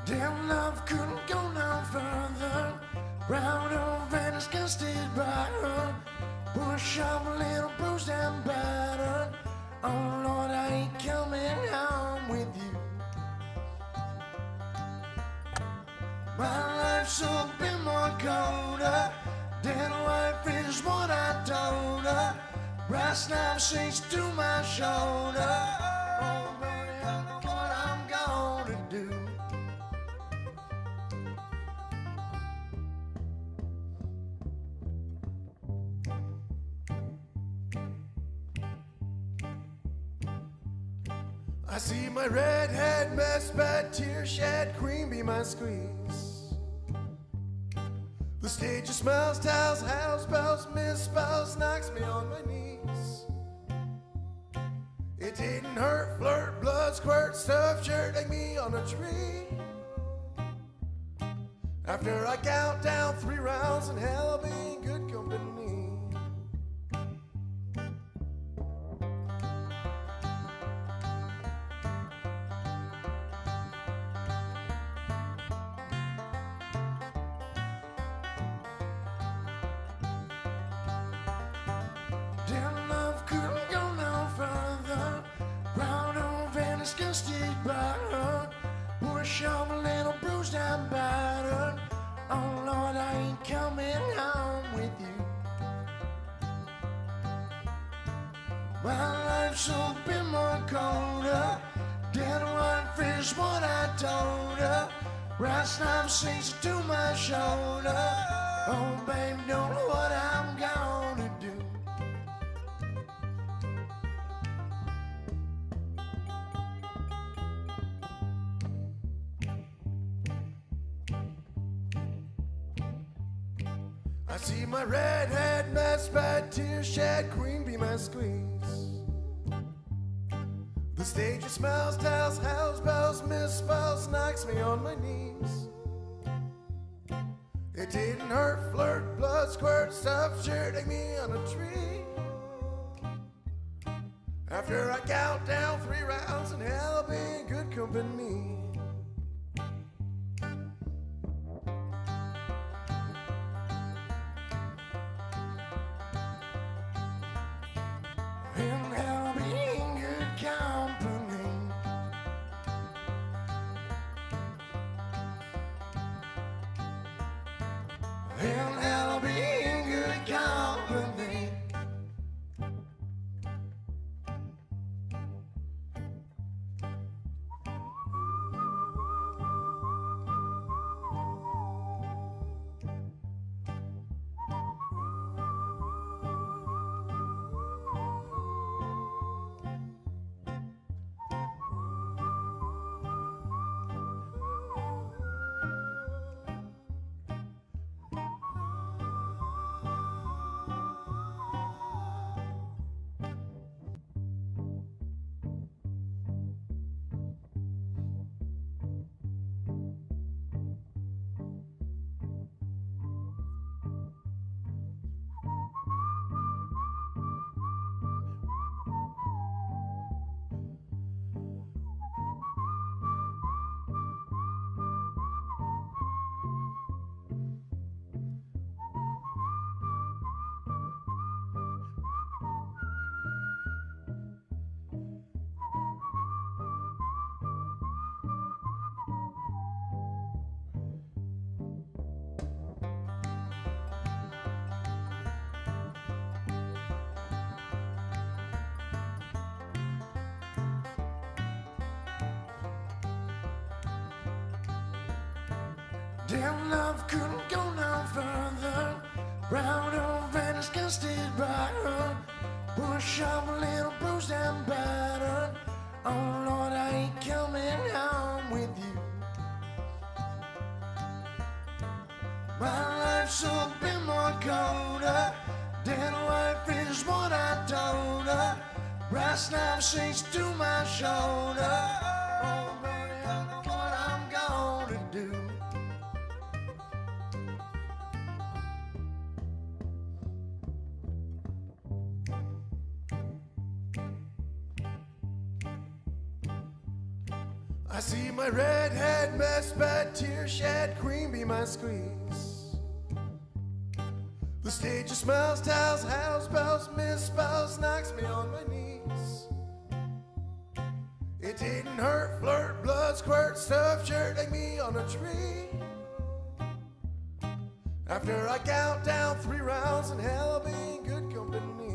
Damn, love couldn't go no further. Round over and disgusted by her. Push up a little bruised and battered. Oh Lord, I ain't coming home with you. My life's a bit more colder. Dead wife is what I told her. Brass knife sinks to my shoulder. Oh baby, I know what I'm gonna do. I see my redhead mess, bad tear shed, cream be my squeeze. The stage just smells, towels, house bells, misspells, knocks me on my knees. It didn't hurt, flirt, blood squirt, stuff shirt like me on a tree. After I count down 3 rounds and hell be in good company. Damn, love couldn't go no further. Round over and disgusted by her. Push off a little bruised and battered. Oh Lord, I ain't coming home with you. My life's a bit more colder. Dead wife is what I told her. Brass knife sinks to my shoulder. Oh babe, don't know what I'm gonna do. I see my redhead mess, bad tear shed, cream be my squeeze. The stage just smells, towels, house bells, misspells, knocks me on my knees. It didn't hurt, flirt, blood squirt, stuff shirt like me on a tree. After I count down 3 rounds and hell be in good company. And hell be in good company. And hell be in good company. Damn, love couldn't go no further. Round over and disgusted by her. Push up a little bruised and battered. Oh Lord, I ain't coming home with you. My life's a bit more colder. Dead wife is what I told her. Brass knife sinks to my shoulder. Oh baby, I know what I'm gonna do. I I see my redhead mess, bad tear shed, cream be my squeeze. The stage of smells, towels, house bells, misspells, knocks me on my knees. It didn't hurt, flirt, blood squirt, stuffed shirt like me on a tree. After I count down 3 rounds in hell, being good company.